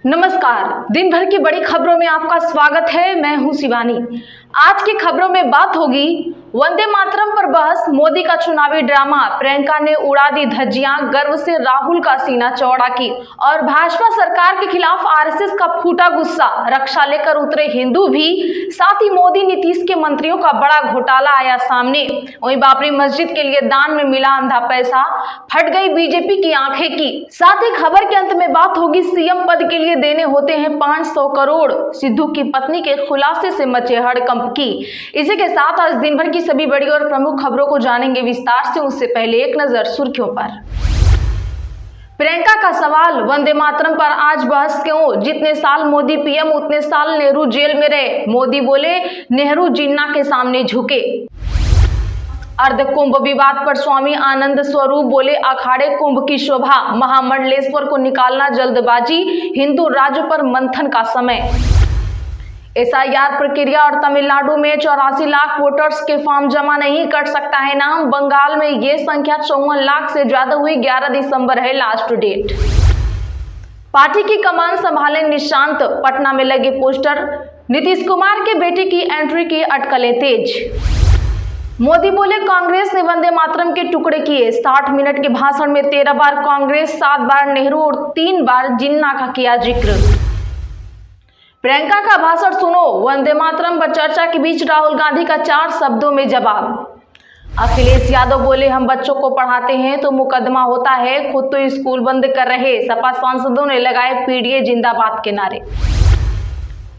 नमस्कार। दिन भर की बड़ी खबरों में आपका स्वागत है। मैं हूं शिवानी। आज की खबरों में बात होगी वंदे मातरम पर बहस, मोदी का चुनावी ड्रामा, प्रियंका ने उड़ा दी धज्जियां, गर्व से राहुल का सीना चौड़ा की, और भाजपा सरकार के खिलाफ आरएसएस का फूटा गुस्सा, रक्षा लेकर उतरे हिंदू भी, साथ ही मोदी नीतीश के मंत्रियों का बड़ा घोटाला आया सामने। वहीं बाबरी मस्जिद के लिए दान में मिला अंधा पैसा, फट गई बीजेपी की आंखें की। साथ ही खबर के अंत में बात होगी सीएम पद के लिए देने होते हैं 500 करोड़, सिद्धू की पत्नी के खुलासे से मचे हड़कंप की। इसी के साथ आज दिन भर की सभी बड़ी और प्रमुख खबरों को जानेंगे विस्तार से। उससे पहले एक नजर सुर्खियों पर। प्रियंका का सवाल, वंदे मातरम पर आज बहस क्यों? जितने साल मोदी पीएम उतने साल नेहरू जेल में रहे। मोदी बोले नेहरू जिन्ना के सामने झुके। अर्ध कुंभ विवाद पर स्वामी आनंद स्वरूप बोले अखाड़े कुंभ की शोभा, महामंडलेश्वर को निकालना जल्दबाजी, हिंदू राज्य पर मंथन का समय। एसआईआर प्रक्रिया और तमिलनाडु में 84 लाख वोटर्स के फॉर्म जमा नहीं कर सकता है नाम। बंगाल में ये संख्या 54 लाख से ज्यादा हुई। 11 दिसंबर है लास्ट डेट। पार्टी की कमान संभाले निशांत, पटना में लगे पोस्टर। नीतीश कुमार के बेटे की एंट्री की अटकलें तेज। मोदी बोले कांग्रेस ने वंदे मातरम के टुकड़े किए। 60 मिनट के भाषण में 13 बार कांग्रेस, 7 बार नेहरू और 3 बार जिन्ना का किया जिक्र। प्रियंका का भाषण सुनो, वंदे मातरम पर चर्चा के बीच राहुल गांधी का 4 शब्दों में जवाब। अखिलेश यादव बोले हम बच्चों को पढ़ाते हैं तो मुकदमा होता है, खुद तो स्कूल बंद कर रहे। सपा सांसदों ने लगाए पीडीए जिंदाबाद के नारे।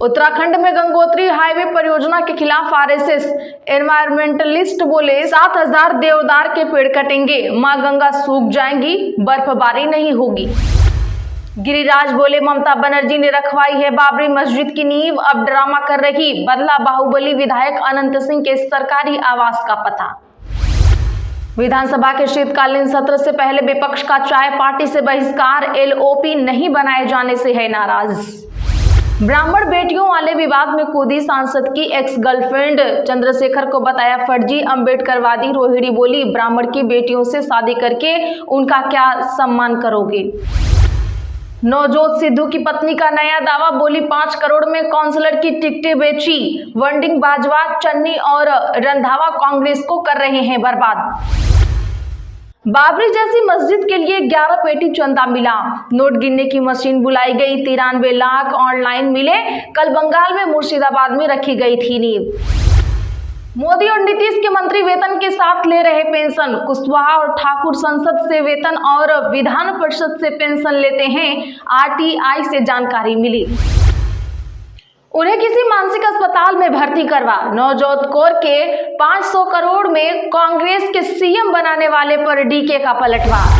उत्तराखंड में गंगोत्री हाईवे परियोजना के खिलाफ आरएसएस, एनवायरमेंटलिस्ट बोले 7000 देवदार के पेड़ कटेंगे, मां गंगा सूख जाएंगी, बर्फबारी नहीं होगी। गिरिराज बोले ममता बनर्जी ने रखवाई है बाबरी मस्जिद की नींव, अब ड्रामा कर रही, बदला बाहुबली विधायक अनंत सिंह के सरकारी आवास का पता। विधानसभा के शीतकालीन सत्र से पहले विपक्ष का चाय पार्टी से बहिष्कार, एलओपी नहीं बनाए जाने से है नाराज। ब्राह्मण बेटियों वाले विवाद में कूदी सांसद की एक्स गर्लफ्रेंड, चंद्रशेखर को बताया फर्जी। अंबेडकरवादी रोहिणी बोली ब्राह्मण की बेटियों से शादी करके उनका क्या सम्मान करोगे। नवजोत सिद्धू की पत्नी का नया दावा, बोली 5 करोड़ में काउंसलर की टिकटें बेची। वंडिंग बाजवा, चन्नी और रंधावा कांग्रेस को कर रहे हैं बर्बाद। बाबरी जैसी मस्जिद के लिए 11 पेटी चंदा मिला। नोट गिनने की मशीन बुलाई गई, 93 लाख ऑनलाइन मिले। कल बंगाल में मुर्शिदाबाद में रखी गई थी नींव। मोदी और नीतीश के मंत्री वेतन के साथ ले रहे पेंशन। कुशवाहा और ठाकुर संसद से वेतन और विधान परिषद से पेंशन लेते हैं, आरटीआई से जानकारी मिली। उन्हें किसी मानसिक अस्पताल में भर्ती करवा। नवजोत कौर के 500 करोड़ में कांग्रेस के सीएम बनाने वाले पर डीके का पलटवार।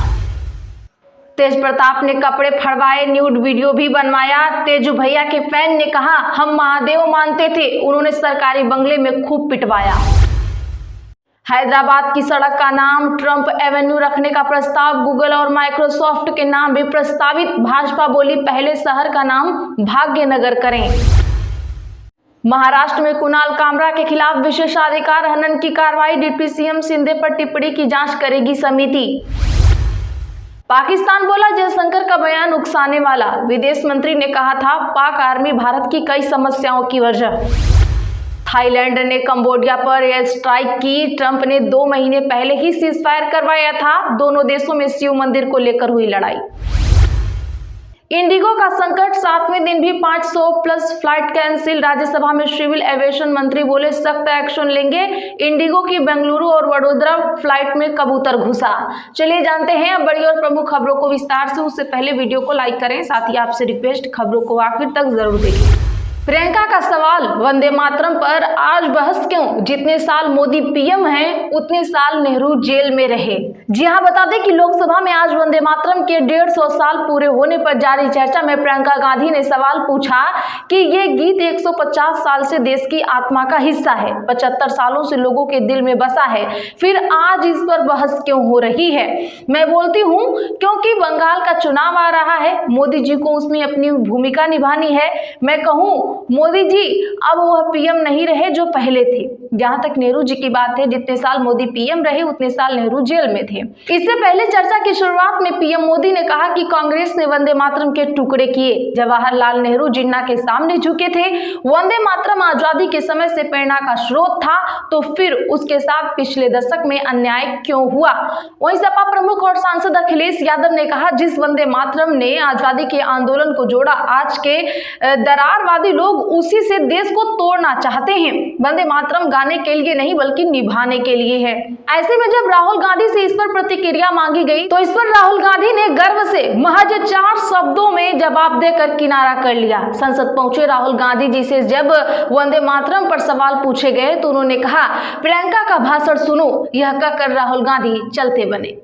तेज प्रताप ने कपड़े फड़वाए, न्यूड वीडियो भी बनवाया। तेजू भैया के फैन ने कहा हम महादेव मानते थे, उन्होंने सरकारी बंगले में खूब पिटवाया। हैदराबाद की सड़क का नाम ट्रंप एवेन्यू रखने का प्रस्ताव, गूगल और माइक्रोसॉफ्ट के नाम भी प्रस्तावित। भाजपा बोली पहले शहर का नाम भाग्यनगर करें। महाराष्ट्र में कुणाल कामरा के खिलाफ विशेषाधिकार हनन की कार्रवाई, डिप्टी सीएम शिंदे पर टिप्पणी की जांच करेगी समिति। पाकिस्तान बोला जयशंकर का बयान उकसाने वाला, विदेश मंत्री ने कहा था पाक आर्मी भारत की कई समस्याओं की वजह। थाईलैंड ने कंबोडिया पर एयर स्ट्राइक की, ट्रंप ने 2 महीने पहले ही सीज फायर करवाया था। दोनों देशों में शिव मंदिर को लेकर हुई लड़ाई। इंडिगो का संकट, 7वें दिन भी 500 प्लस फ्लाइट कैंसिल। राज्यसभा में सिविल एविएशन मंत्री बोले सख्त एक्शन लेंगे। इंडिगो की बेंगलुरु और वडोदरा फ्लाइट में कबूतर घुसा। चलिए जानते हैं अब बड़ी और प्रमुख खबरों को विस्तार से। उससे पहले वीडियो को लाइक करें, साथ ही आपसे रिक्वेस्ट खबरों को आखिर तक जरूर देखें। प्रियंका का सवाल, वंदे मातरम पर आज बहस क्यों? जितने साल मोदी पीएम हैं उतने साल नेहरू जेल में रहे। जी हां, बता दें कि लोकसभा में आज वंदे मातरम के 150 साल पूरे होने पर जारी चर्चा में प्रियंका गांधी ने सवाल पूछा कि ये गीत 150 साल से देश की आत्मा का हिस्सा है, 75 सालों से लोगों के दिल में बसा है, फिर आज इस पर बहस क्यों हो रही है? मैं बोलती हूँ क्योंकि बंगाल का चुनाव आ रहा है, मोदी जी को उसमें अपनी भूमिका निभानी है। मैं कहूँ मोदी जी अब वह पीएम नहीं रहे जो पहले थे। जहां तक नेहरू जी की बात है, जितने साल मोदी पीएम रहे उतने साल नेहरू जेल में थे। इससे पहले चर्चा की शुरुआत में पीएम मोदी ने कहा कि कांग्रेस ने वंदे मातरम के टुकड़े किए। जवाहरलाल नेहरू जिन्ना के सामने झुके थे। वंदे मातरम आजादी के समय से प्रेरणा का स्रोत था, तो फिर उसके साथ पिछले दशक में अन्याय क्यों हुआ? वहीं सपा प्रमुख और सांसद अखिलेश यादव ने कहा, जिस वंदे मातरम ने आजादी के आंदोलन को जोड़ा, आज के दरारवादी लोग उसी से देश को तोड़ना चाहते हैं। वंदे मातरम गाने के लिए नहीं बल्कि निभाने के लिए है। ऐसे में जब राहुल गांधी से इस पर प्रतिक्रिया मांगी गई तो इस पर राहुल गांधी ने गर्व से महज 4 शब्दों में जवाब देकर किनारा कर लिया। संसद पहुंचे राहुल गांधी जी से जब वंदे मातरम पर सवाल पूछे गए तो उन्होंने कहा, प्रियंका का भाषण सुनो। यह कहकर राहुल गांधी चलते बने।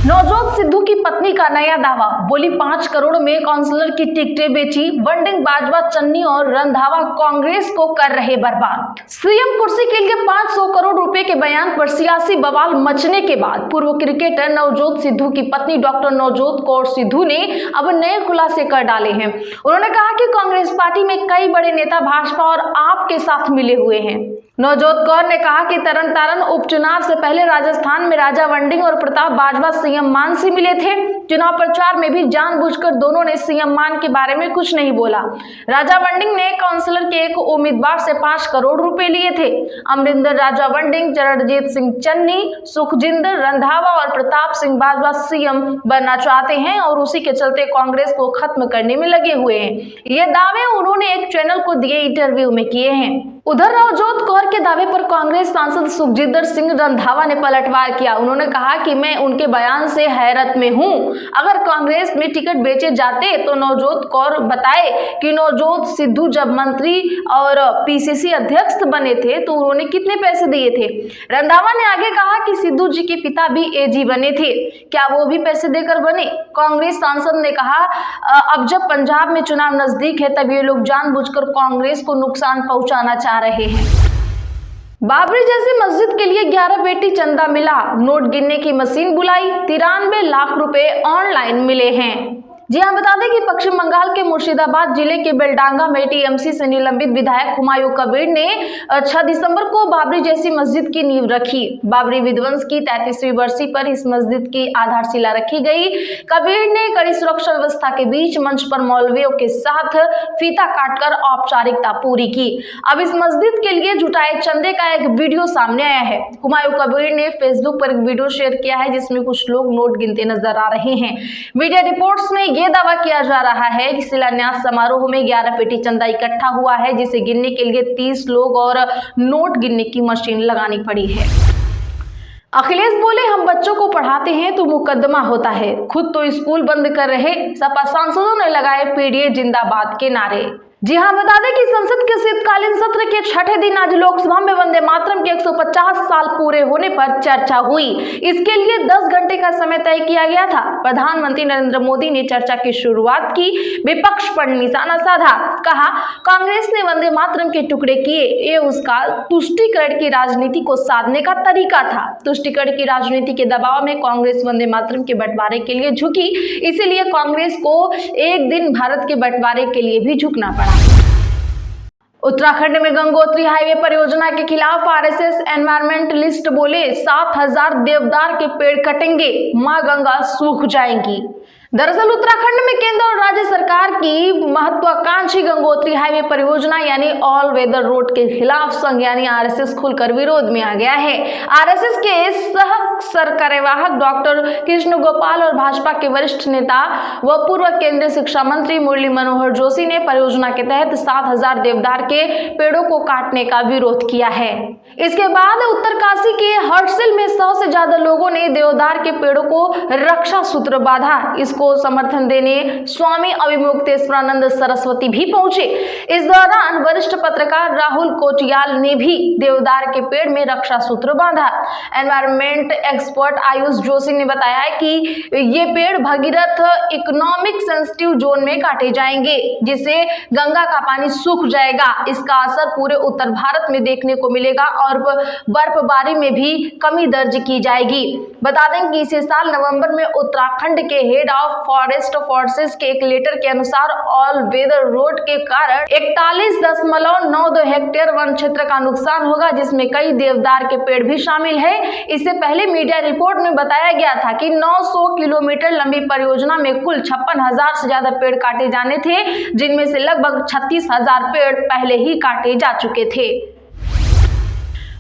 नवजोत सिद्धू की पत्नी का नया दावा, बोली 5 करोड़ में काउंसलर की टिकटें बेची। वंडिंग, बाजवा, चन्नी और रंधावा कांग्रेस को कर रहे बर्बाद। सीएम कुर्सी के लिए 500 करोड़ रुपए के बयान पर सियासी बवाल मचने के बाद पूर्व क्रिकेटर नवजोत सिद्धू की पत्नी डॉक्टर नवजोत कौर सिद्धू ने अब नए खुलासे कर डाले हैं। उन्होंने कहा कि कांग्रेस पार्टी में कई बड़े नेता भाजपा और आप के साथ मिले हुए हैं। नवजोत कौर ने कहा कि तरन उपचुनाव से पहले राजस्थान में राजा वंडिंग और प्रताप बाजवा सीएम मान से मिले थे। चुनाव प्रचार में भी जानबूझकर दोनों ने सीएम मान के बारे में कुछ नहीं बोला। राजा वंडिंग ने काउंसलर के एक उम्मीदवार से 5 करोड़ रुपए लिए थे। अमरिंदर राजा वंडिंग, चरणजीत सिंह चन्नी, सुखजिंदर रंधावा और प्रताप सिंह बाजवा सीएम बनना चाहते हैं और उसी के चलते कांग्रेस को खत्म करने में लगे हुए हैं। ये दावे उन्होंने एक चैनल को दिए इंटरव्यू में किए हैं। उधर नवजोत कौर के दावे पर कांग्रेस सांसद सुखजिंदर सिंह रंधावा ने पलटवार किया। उन्होंने कहा कि मैं उनके बयान से हैरत में हूं। अगर कांग्रेस में टिकट बेचे जाते तो नवजोत कौर बताए कि नवजोत सिद्धू जब मंत्री और पीसीसी अध्यक्ष बने थे तो उन्होंने कितने पैसे दिए थे। रंधावा ने आगे कहा कि सिद्धू जी के पिता भी एजी बने थे, क्या वो भी पैसे देकर बने? कांग्रेस सांसद ने कहा, अब जब पंजाब में चुनाव नजदीक है तब ये लोग जानबूझकर कांग्रेस को नुकसान पहुंचाना चाह रहे हैं। बाबरी जैसी मस्जिद के लिए 11 पेटी चंदा मिला। नोट गिनने की मशीन बुलाई। 93 लाख रुपए ऑनलाइन मिले हैं। जी हाँ, बता दें कि पश्चिम बंगाल के मुर्शिदाबाद जिले के बेलडांगा में टीएमसी से निलंबित विधायक हुमायूं कबीर ने 6 दिसंबर को बाबरी जैसी मस्जिद की नींव रखी। बाबरी विध्वंस की 33वीं बरसी पर इस मस्जिद की आधारशिला रखी गई। कबीर ने कड़ी सुरक्षा व्यवस्था के बीच मंच पर मौलवियों के साथ फीता काटकर औपचारिकता पूरी की। अब इस मस्जिद के लिए जुटाए चंदे का एक वीडियो सामने आया है। हुमायूं कबीर ने फेसबुक पर एक वीडियो शेयर किया है जिसमें कुछ लोग नोट गिनते नजर आ रहे हैं। मीडिया रिपोर्ट्स में ये दावा किया जा रहा है कि शिलान्यास समारोह में 11 पेटी चंदा इकट्ठा हुआ है, जिसे गिनने के लिए 30 लोग और नोट गिनने की मशीन लगानी पड़ी है। अखिलेश बोले, हम बच्चों को पढ़ाते हैं तो मुकदमा होता है, खुद तो स्कूल बंद कर रहे। सपा सांसदों ने लगाए पीडीए जिंदाबाद के नारे। जी हाँ, बता दें कि संसद के शीतकालीन सत्र के 6ठे दिन आज लोकसभा में वंदे मातरम के 150 साल पूरे होने पर चर्चा हुई। इसके लिए 10 घंटे का समय तय किया गया था। प्रधानमंत्री नरेंद्र मोदी ने चर्चा की शुरुआत की, विपक्ष पर निशाना साधा। कहा, कांग्रेस ने वंदे मातरम के टुकड़े किए, ये उसका तुष्टीकरण की राजनीति को साधने का तरीका था। तुष्टीकरण की राजनीति के दबाव में कांग्रेस वंदे मातरम के बंटवारे के लिए झुकी, इसीलिए कांग्रेस को एक दिन भारत के बंटवारे के लिए भी झुकना पड़ा। उत्तराखंड में गंगोत्री हाईवे परियोजना के खिलाफ आरएसएस एनवायरमेंटलिस्ट बोले, 7000 देवदार के पेड़ कटेंगे, मां गंगा सूख जाएंगी। दरअसल उत्तराखंड में केंद्र और राज्य सरकार की महत्वाकांक्षी गंगोत्री हाईवे परियोजना यानी ऑल वेदर रोड के खिलाफ संघ यानी आरएसएस खुलकर विरोध में आ गया है। आरएसएस के सह सरकार्यवाहक डॉक्टर कृष्ण गोपाल और भाजपा के वरिष्ठ नेता व पूर्व केंद्रीय शिक्षा मंत्री मुरली मनोहर जोशी ने परियोजना के तहत 7000 देवदार के पेड़ों को काटने का विरोध किया है। इसके बाद उत्तरकाशी के हर्षिल में 100 से ज्यादा लोगों ने देवदार के पेड़ों को रक्षा सूत्र बांधा। इसको समर्थन देने स्वामी अभिमुक्तेश्वरानंद सरस्वती भी पहुंचे। इस दौरान वरिष्ठ पत्रकार राहुल कोटियाल ने भी देवदार के पेड़ में रक्षा सूत्र बांधा। एनवायरमेंट एक्सपर्ट आयुष जोशी ने बताया कि ये पेड़ भगीरथ इकोनॉमिक सेंसिटिव जोन में काटे जाएंगे, जिससे गंगा का पानी सूख जाएगा। इसका असर पूरे उत्तर भारत में देखने को मिलेगा और बर्फबारी में भी कमी दर्ज की जाएगी। बता दें कि इसी साल नवंबर में उत्तराखंड के head of of forest forces के एक लेटर के अनुसार ऑल वेदर रोड के कारण 41.92 हेक्टेयर वन क्षेत्र का नुकसान होगा, जिसमें कई देवदार के पेड़ भी शामिल है। इससे पहले मीडिया रिपोर्ट में बताया गया था कि 900 किलोमीटर लंबी परियोजना में कुल 56,000 से ज्यादा पेड़ काटे जाने थे, जिनमें से लगभग 36,000 पेड़ पहले ही काटे जा चुके थे।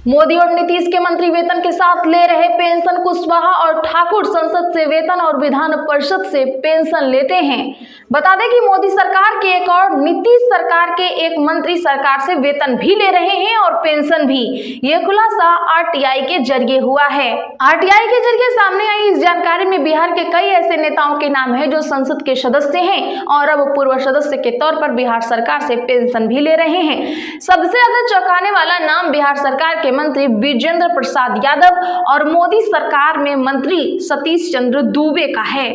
मोदी और नीतीश के मंत्री वेतन के साथ ले रहे पेंशन। कुशवाहा और ठाकुर संसद से वेतन और विधान परिषद से पेंशन लेते हैं। बता दें कि मोदी सरकार के एक और नीतीश सरकार के एक मंत्री सरकार से वेतन भी ले रहे हैं और पेंशन भी। ये खुलासा आरटीआई के जरिए हुआ है। आरटीआई के जरिए सामने आई इस जानकारी में बिहार के कई ऐसे नेताओं के नाम है जो संसद के सदस्य हैं और अब पूर्व सदस्य के तौर पर बिहार सरकार से पेंशन भी ले रहे हैं। सबसे ज्यादा चौंकाने वाला नाम बिहार सरकार के मंत्री विजेंद्र प्रसाद यादव और मोदी सरकार में मंत्री सतीश चंद्र दूबे का है।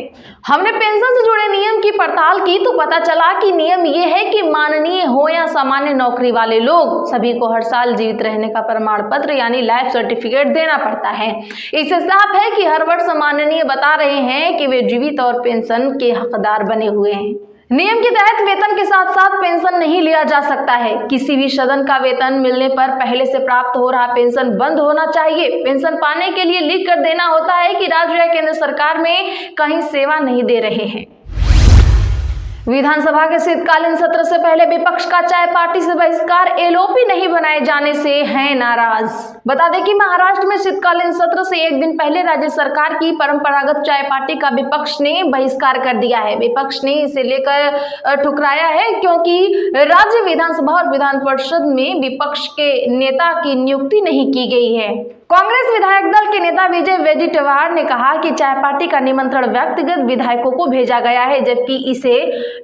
हमने पेंशन से जुड़े नियम की पड़ताल की तो पता चला कि नियम ये है कि माननीय हो या सामान्य नौकरी वाले लोग सभी को हर साल जीवित रहने का प्रमाण पत्र यानी लाइफ सर्टिफिकेट देना पड़ता है। इससे साफ है कि हर वर्ष माननीय बता रहे हैं कि वे जीवित और पेंशन के हकदार बने हुए हैं। नियम के तहत वेतन के साथ साथ पेंशन नहीं लिया जा सकता है। किसी भी सदन का वेतन मिलने पर पहले से प्राप्त हो रहा पेंशन बंद होना चाहिए। पेंशन पाने के लिए लिख कर देना होता है कि राज्य या केंद्र सरकार में कहीं सेवा नहीं दे रहे हैं। विधानसभा के शीतकालीन सत्र से पहले विपक्ष का चाय पार्टी से बहिष्कार, एलओपी नहीं बनाए जाने से हैं नाराज। बता दें कि महाराष्ट्र में शीतकालीन सत्र से एक दिन पहले राज्य सरकार की परंपरागत चाय पार्टी का विपक्ष ने बहिष्कार कर दिया है। विपक्ष ने इसे लेकर ठुकराया है क्योंकि राज्य विधानसभा और विधान परिषद में विपक्ष के नेता की नियुक्ति नहीं की गई है। कांग्रेस विधायक दल के नेता विजय वेजिटेवार ने कहा कि चाय पार्टी का निमंत्रण व्यक्तिगत विधायकों को भेजा गया है, जबकि इसे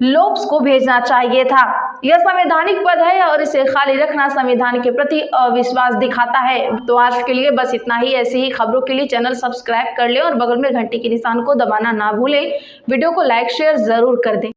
लोब्स को भेजना चाहिए था। यह संवैधानिक पद है और इसे खाली रखना संविधान के प्रति अविश्वास दिखाता है। तो आज के लिए बस इतना ही। ऐसी ही खबरों के लिए चैनल सब्सक्राइब कर लें और बगल में घंटी के निशान को दबाना ना भूलें। वीडियो को लाइक शेयर जरूर कर दें।